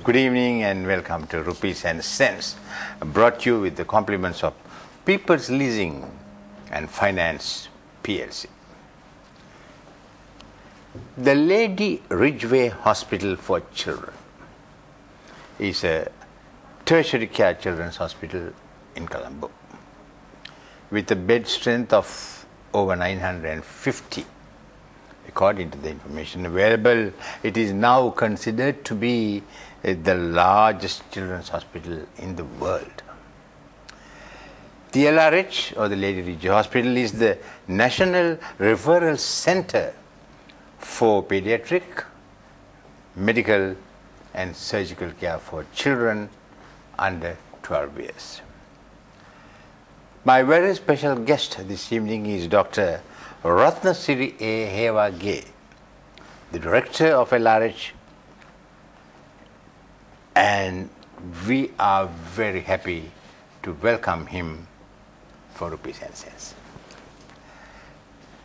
Good evening and welcome to Rupees and Sense, brought to you with the compliments of People's Leasing and Finance PLC. The Lady Ridgeway Hospital for Children is a tertiary care children's hospital in Colombo with a bed strength of over 950. According to the information available, it is now considered to be the largest children's hospital in the world. The LRH, or the Lady Ridgeway Hospital, is the National Referral Center for pediatric, medical and surgical care for children under 12 years. My very special guest this evening is Dr. Ratnasiri A. Hewage, the director of LRH, and we are very happy to welcome him for Rupees and Sense.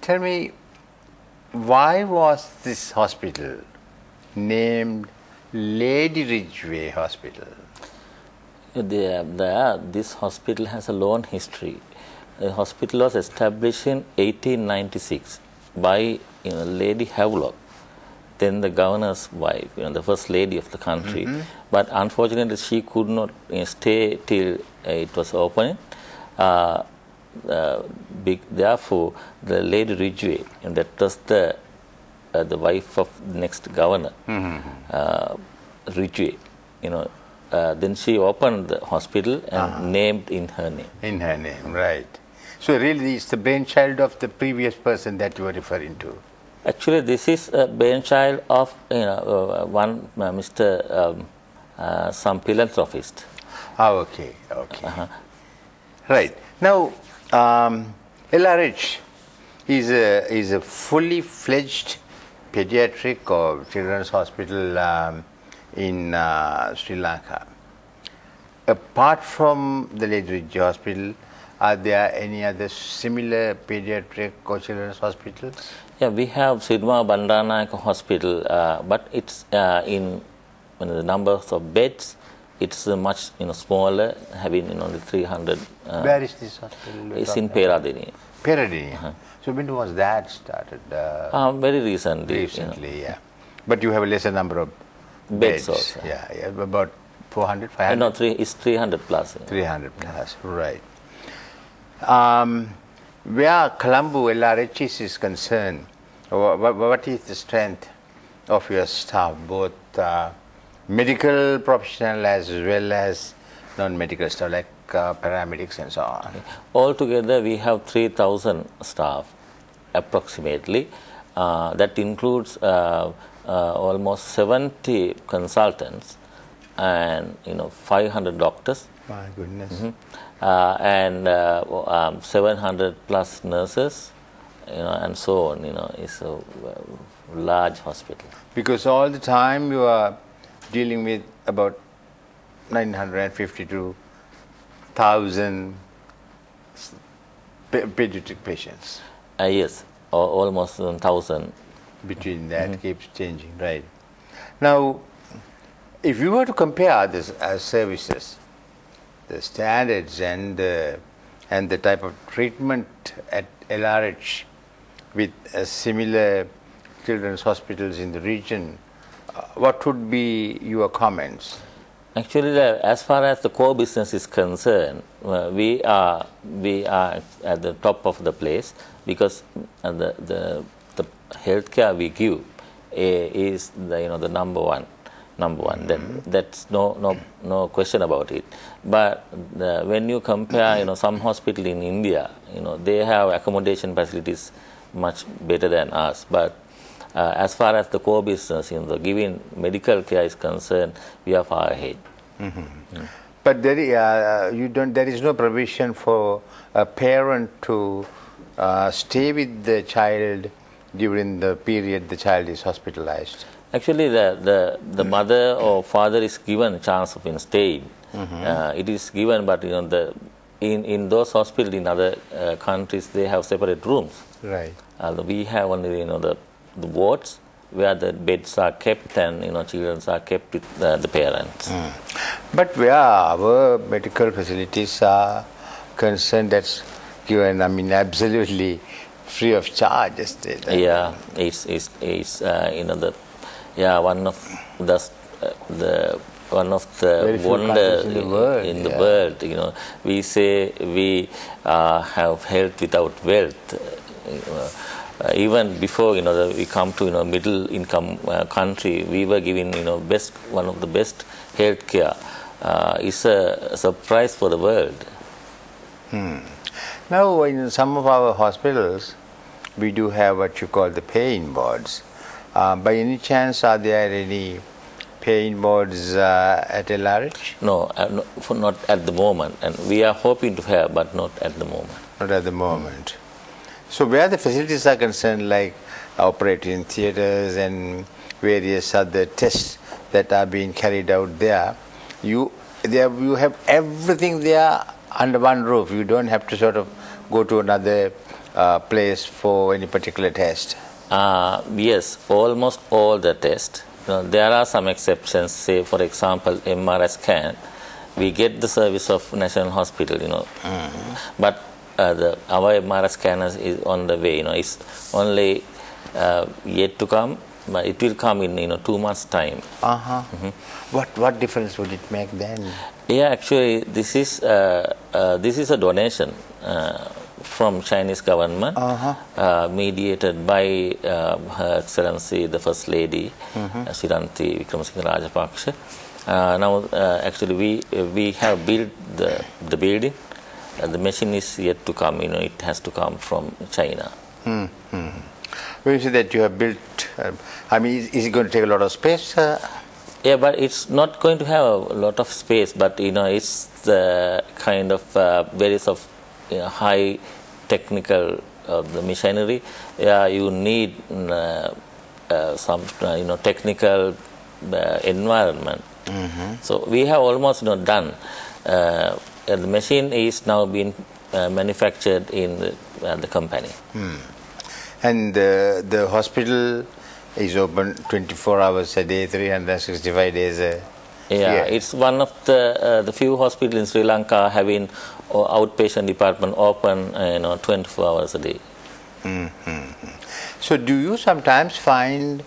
Tell me, why was this hospital named Lady Ridgeway Hospital? This hospital has a long history. The hospital was established in 1896 by Lady Havelock, then the governor's wife, the first lady of the country. But unfortunately, she could not stay till it was opened. Therefore, the Lady Ridgeway, and that was the wife of the next governor, Ridgeway. Then she opened the hospital and named in her name. In her name, right. So really it's the brainchild of the previous person that you were referring to. Actually, this is a brainchild of one Mr. Some philanthropist. Okay. Right. Now, LRH is a fully fledged pediatric or children's hospital in Sri Lanka. Apart from the Lady Ridgeway Hospital, are there any other similar pediatric or children's hospitals? Yeah, we have Sidma Bandanayaka Hospital, but it's in the numbers of beds, it's much smaller, having only 300. Where is this hospital? It's in Peradeniya. Peradeniya. So when was that started? Very recently. Recently, yeah. But you have a lesser number of beds also. Yeah, about 400, 500? No, it's 300 plus. 300 plus, right. Where Colombo LRH is concerned, what is the strength of your staff, both medical professional as well as non-medical staff like paramedics and so on? Altogether, we have 3,000 staff approximately. That includes almost 70 consultants and 500 doctors. My goodness. And 700 plus nurses, and so on. It's a large hospital. Because all the time you are dealing with about 950 to 1,000 pediatric patients. Yes, almost 1,000. Between that keeps changing, right? Now, if you were to compare this services, the standards and the type of treatment at LRH with similar children's hospitals in the region, what would be your comments? Actually, as far as the core business is concerned, we are at the top of the place, because the healthcare we give is the number one. That's no question about it. But when you compare, some hospital in India, they have accommodation facilities much better than us. But as far as the core business, giving medical care is concerned, we are far ahead. But there is no provision for a parent to stay with the child during the period the child is hospitalized. Actually, the mother or father is given a chance of staying. It is given, but in those hospitals in other countries, they have separate rooms. Right. We have only the wards where the beds are kept and children are kept with the parents. But where our medical facilities are concerned, that's given, I mean, absolutely free of charge. Yeah, it's one of the wonders in the world. We say we have health without wealth. Even before we come to middle income country, we were given one of the best healthcare. It's a surprise for the world. Now, in some of our hospitals, we do have what you call the paying boards. By any chance, are there any paying boards at LRH? No, not at the moment. And we are hoping to have, but not at the moment. Not at the moment. So where the facilities are concerned, like operating theatres and various other tests that are being carried out there, you have everything there under one roof. You don't have to sort of go to another place for any particular test. Yes, almost all the tests. There are some exceptions. Say, for example, MRI scan. We get the service of National Hospital, but our MRI scanners is on the way. It's only yet to come. But it will come in 2 months' time. What difference would it make then? Yeah, actually, this is a donation from Chinese government, mediated by Her Excellency the First Lady, Siranti Wickramasinghe Rajapaksa. Now, actually, we have built the building. The machine is yet to come. It has to come from China. When you say that you have built, is it going to take a lot of space? Yeah, but it's not going to have a lot of space. But it's the kind of various of high technical the machinery. Yeah, you need some technical environment. So we have almost done. The machine is now being manufactured in the company. And the hospital is open 24 hours a day, 365 days a year. It's one of the few hospitals in Sri Lanka having outpatient department open 24 hours a day. So do you sometimes find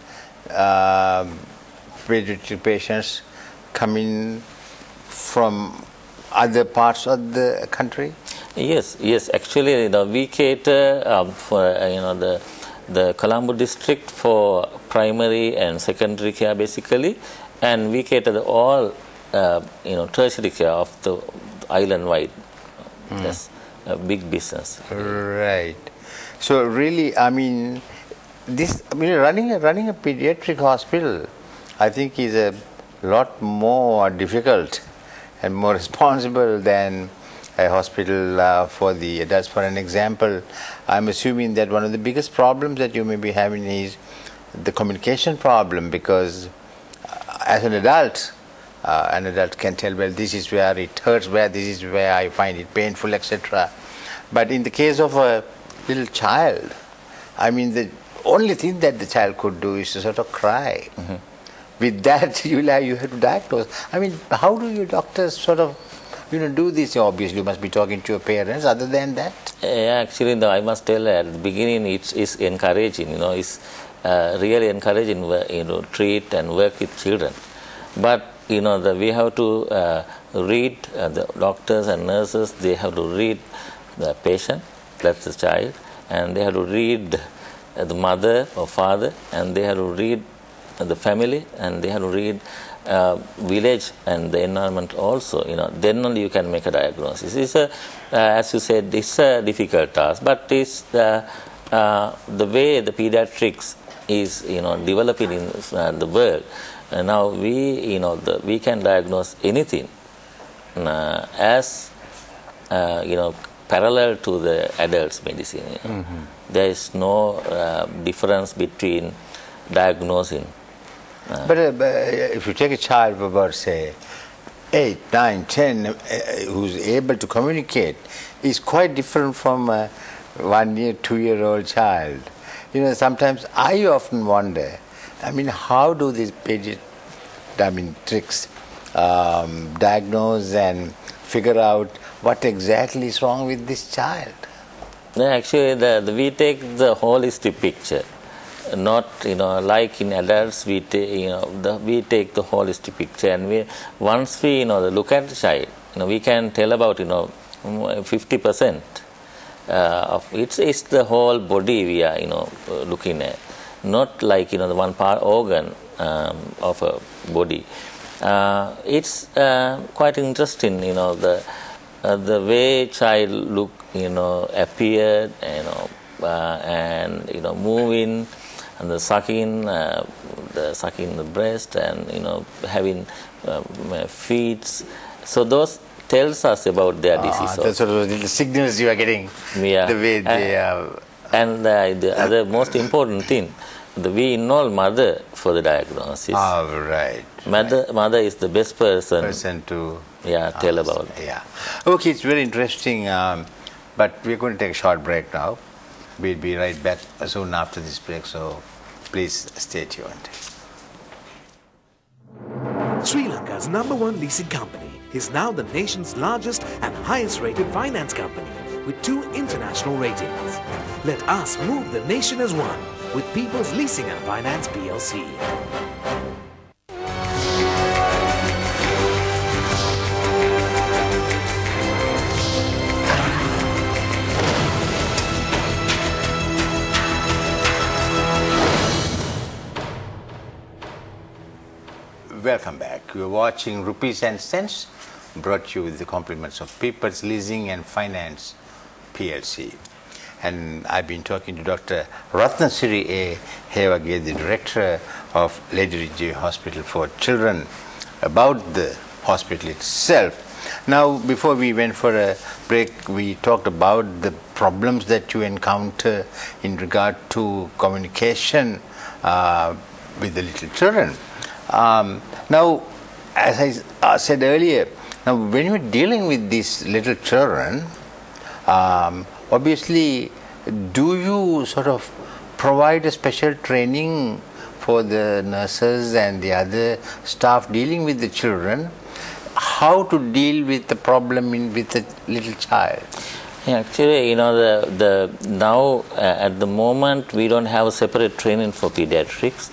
pediatric patients coming from other parts of the country? Yes. Actually, we cater for the Colombo district for primary and secondary care basically, and we cater all tertiary care of the island wide. That's a big business. Right. So really, running a pediatric hospital, I think is a lot more difficult and more responsible than a hospital for the adults. For an example, I'm assuming that one of the biggest problems that you may be having is the communication problem, because as an adult can tell, well, this is where it hurts, this is where I find it painful, etc. But in the case of a little child, the only thing that the child could do is to sort of cry. With that, you have to diagnose. How do you doctors sort of do this? Obviously, you must be talking to your parents. Other than that, actually, I must tell at the beginning, it's encouraging. It's really encouraging. Treat and work with children, but we have to read the doctors and nurses. They have to read the patient, that's the child, and they have to read the mother or father, and they have to read the family, and they have to read village and the environment also. Then only you can make a diagnosis. It's as you said, it's a difficult task, but it's the way the pediatrics is developing in the world. Now we can diagnose anything as parallel to the adults medicine. There is no difference between diagnosing. But if you take a child of about, say, 8, 9, 10, who's able to communicate, is quite different from a 1 year, 2-year-old child. Sometimes I often wonder I mean, how do these tricks diagnose and figure out what exactly is wrong with this child? No, actually, we take the holistic picture. Not like in adults, we take we take the holistic picture, and once we look at the child, we can tell about 50% of it's the whole body we are looking at, not like the one part organ of a body. It's quite interesting, the way child look, appeared, and moving, and the sucking the breast, and having feet. So those tells us about their disease. That's sort of the signals you are getting. Yeah. The way they are. And the other most important thing, we involve mother for the diagnosis. Oh, right. Mother is the best person to tell about. Yeah. Okay, it's very interesting. But we're going to take a short break now. We'll be right back soon after this break, so please stay tuned. Sri Lanka's #1 leasing company is now the nation's largest and highest rated finance company with 2 international ratings. Let us move the nation as one with People's Leasing and Finance PLC. Welcome back. You're watching Rupees and Sense, brought to you with the compliments of People's Leasing and Finance PLC. And I've been talking to Dr. Ratnasiri A. Hewage, the director of Lady Ridgeway Hospital for Children, about the hospital itself. Now, before we went for a break, we talked about the problems that you encounter in regard to communication with the little children. Now, as I said earlier, now when you're dealing with these little children, obviously, do you sort of provide a special training for the nurses and the other staff dealing with the children, how to deal with the problem with a little child? Actually, now at the moment we don't have a separate training for pediatrics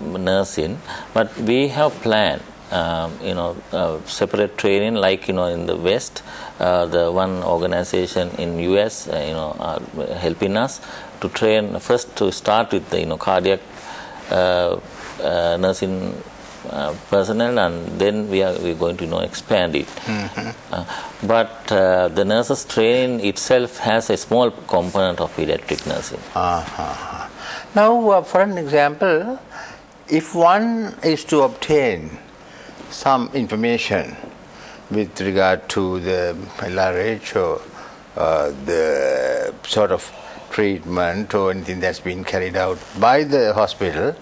nursing, but we have planned separate training, like in the West, the one organization in US are helping us to train, first to start with the cardiac nursing personnel, and then we're going to expand it. But the nurses training itself has a small component of pediatric nursing. Now, for an example, if one is to obtain some information with regard to the LRH or the sort of treatment or anything that's been carried out by the hospital,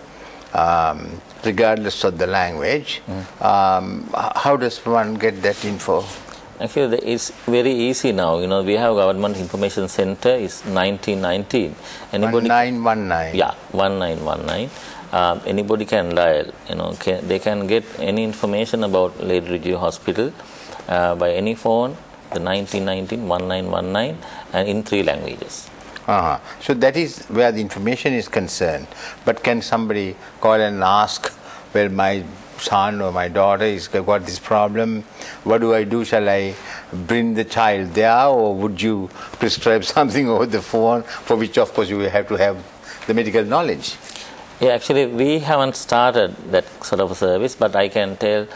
regardless of the language, how does one get that info? Actually, it's very easy now. We have Government Information Center. It's 1919. 1919. Yeah, 1919. Anybody can dial. They can get any information about Lady Ridgeway Hospital by any phone. The 1919 1919, and in 3 languages. So that is where the information is concerned. But can somebody call and ask, well, my son or my daughter has got this problem, what do I do? Shall I bring the child there, or would you prescribe something over the phone, for which of course you will have to have the medical knowledge? Yeah, actually we haven't started that sort of a service, but I can tell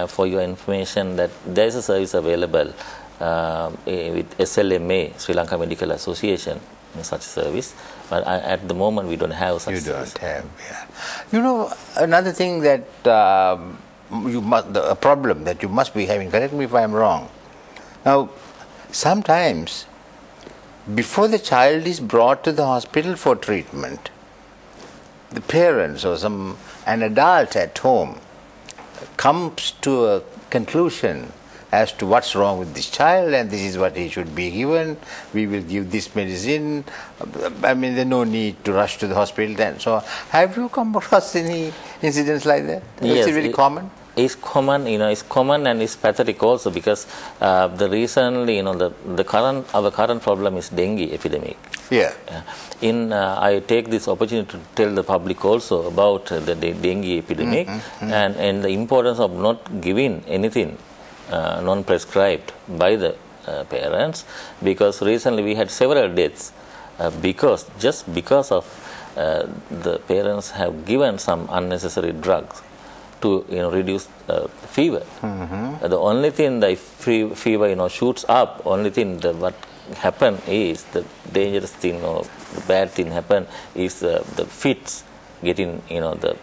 for your information that there is a service available with SLMA, Sri Lanka Medical Association, such service, but at the moment we don't have such service. You don't have, yeah. Another thing that a problem that you must be having, correct me if I'm wrong. Now, sometimes before the child is brought to the hospital for treatment, the parents or an adult at home comes to a conclusion as to what's wrong with this child, and this is what he should be given. We will give this medicine. I mean, there's no need to rush to the hospital. And so, have you come across any incidents like that? Yes, is it very common? It's common, it's common and it's pathetic also, because the recently, our current problem is dengue epidemic. Yeah. I take this opportunity to tell the public also about the dengue epidemic and the importance of not giving anything non-prescribed by the parents, because recently we had several deaths because of the parents have given some unnecessary drugs to reduce fever. The only thing the fever shoots up. Only thing what happen is the dangerous thing or the bad thing happen is the fits, getting the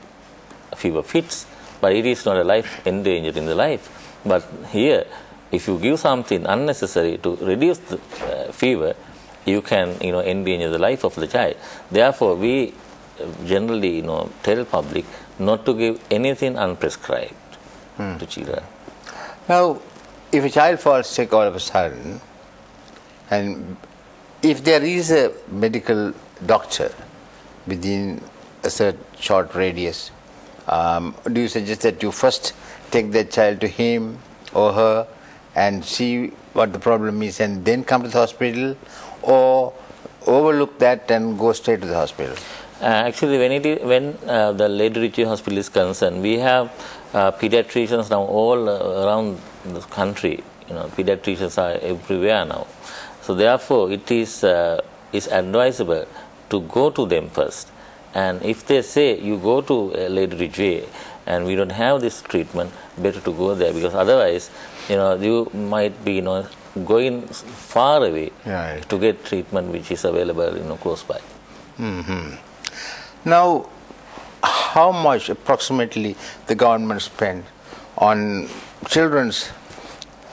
fever fits, but it is not a life endangering the life. But here, if you give something unnecessary to reduce the fever, you can endanger the life of the child. Therefore, we generally tell public not to give anything unprescribed to children. Now, if a child falls sick all of a sudden, and if there is a medical doctor within a certain short radius, do you suggest that you first take that child to him or her and see what the problem is and then come to the hospital, or overlook that and go straight to the hospital? Actually, when the Lady Ritchie Hospital is concerned, we have pediatricians now all around the country. Pediatricians are everywhere now. So therefore, it is advisable to go to them first. And if they say you go to Lady Ritchie and we don't have this treatment, better to go there, because otherwise, you might be going far away to get treatment which is available close by. Now, how much approximately the government spend on children's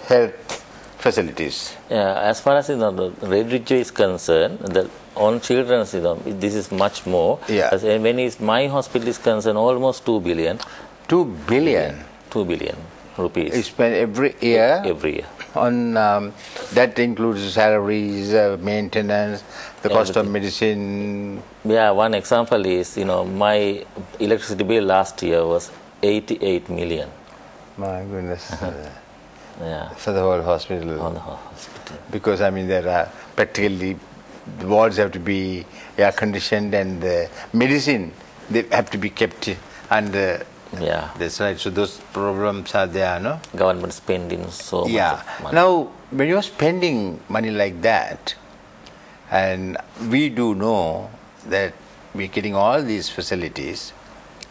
health facilities? As far as the Lady Ritchie is concerned, on children's, this is much more. Yeah. When my hospital is concerned, almost 2 billion. 2 billion? 2 billion rupees. You spend every year? Every year. On that includes salaries, maintenance, the cost of medicine. Yeah, one example is, my electricity bill last year was 88 million. My goodness. Yeah. For the whole hospital. On the whole hospital. Because, there are practically, the wards have to be air conditioned, and the medicine, they have to be kept under. Yeah. That's right. So those problems are there, no? Government spending so much of money. Now, when you're spending money like that, and we do know that we're getting all these facilities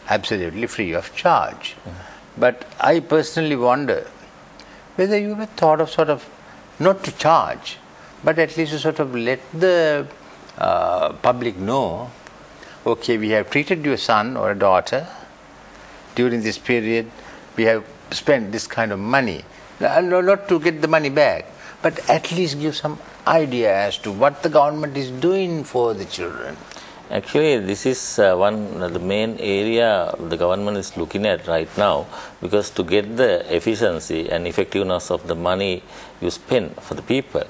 absolutely free of charge. But I personally wonder whether you have thought of sort of not to charge, but at least to sort of let the public know, okay, we have treated your son or a daughter during this period, we have spent this kind of money. Not to get the money back, but at least give some idea as to what the government is doing for the children. Actually, this is the main area the government is looking at right now, because to get the efficiency and effectiveness of the money you spend for the people.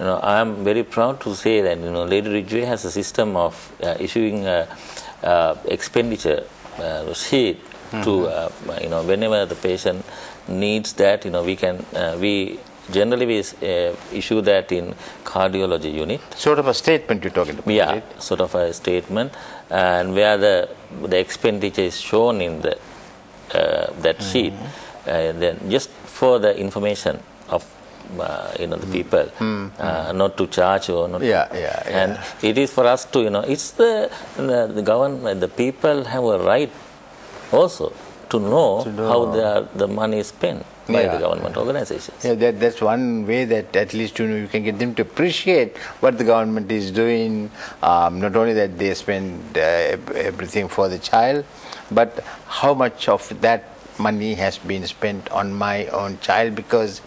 I am very proud to say that Lady Ritchie has a system of issuing expenditure sheet to whenever the patient needs that, we generally issue that in cardiology unit. Sort of a statement you're talking about. Yeah, right? Sort of a statement, and where the expenditure is shown in the that sheet, then just for the information of the people, not to charge or not. And it is for us to it's the government, the people have a right also to know how the money is spent by the government organizations. Yeah, that's one way that at least you can get them to appreciate what the government is doing. Not only that they spend everything for the child, but how much of that money has been spent on my own child. Because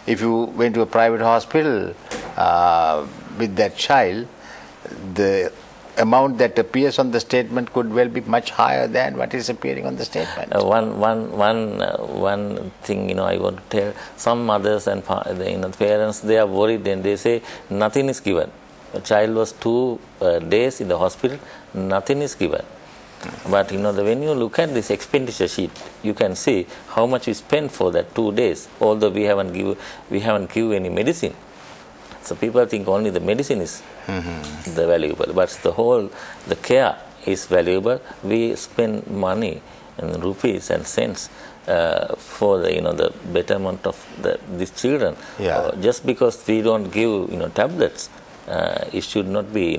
if you went to a private hospital with that child, the amount that appears on the statement could well be much higher than what is appearing on the statement. One thing, I want to tell some mothers and parents, they are worried and they say nothing is given. A child was 2 days in the hospital, nothing is given. But when you look at this expenditure sheet, you can see how much we spent for that 2 days. Although we haven't given any medicine. So people think only the medicine is the valuable, but the care is valuable. We spend money in rupees and cents for the betterment of these children. Yeah. Just because we don't give tablets, it should not be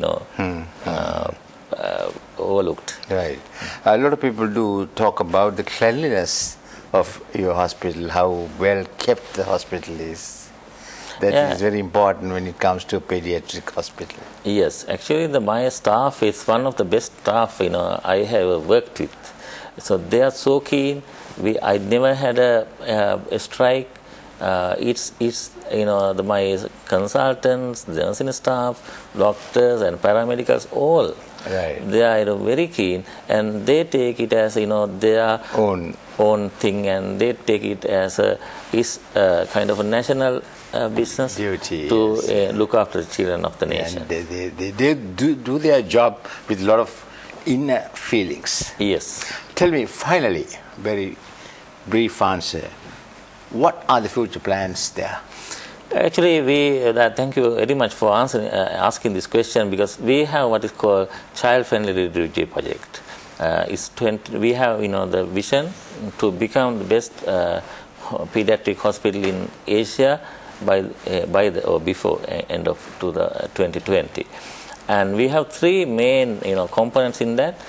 overlooked. Right. A lot of people do talk about the cleanliness of your hospital, how well kept the hospital is. That is very important when it comes to a pediatric hospital. Yes, actually my staff is one of the best staff I have worked with. So they are so keen. I never had a strike. It's my consultants, the nursing staff, doctors and paramedicals, all. Right. They are very keen, and they take it as their own thing, and they take it as is kind of a national business duty to look after the children of the nation. And they do their job with a lot of inner feelings. Yes. Tell me, finally, very brief answer, what are the future plans there? Actually, thank you very much for asking this question, because we have what is called child-friendly refugee project. We have the vision to become the best pediatric hospital in Asia before end of 2020, and we have 3 main components in that.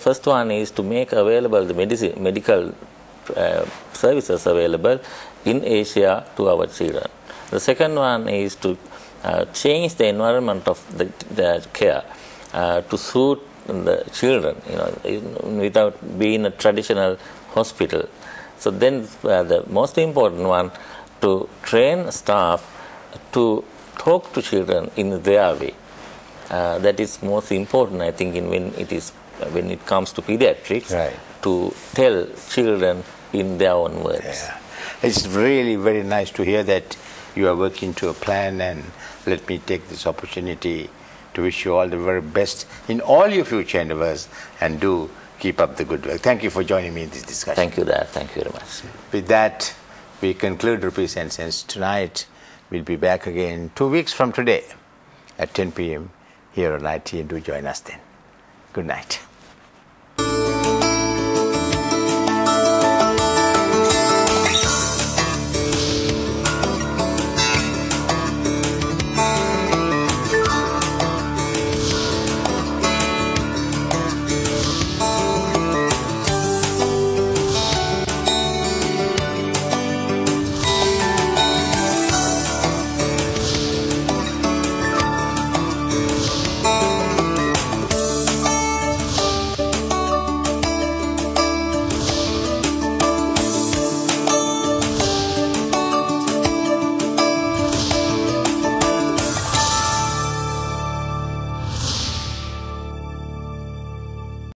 First one is to make available the medical services available in Asia to our children. The second one is to change the environment of the care to suit the children, without being a traditional hospital. So then the most important one, to train staff to talk to children in their way. That is most important, I think, when it comes to pediatrics, right, to tell children in their own words. Yeah. It's really very nice to hear that you are working to a plan, and let me take this opportunity to wish you all the very best in all your future endeavors, and do keep up the good work. Thank you for joining me in this discussion. Thank you, Dad. Thank you very much. With that, we conclude Rupees and Sense tonight. We'll be back again 2 weeks from today at 10 p.m. here on IT, and do join us then. Good night.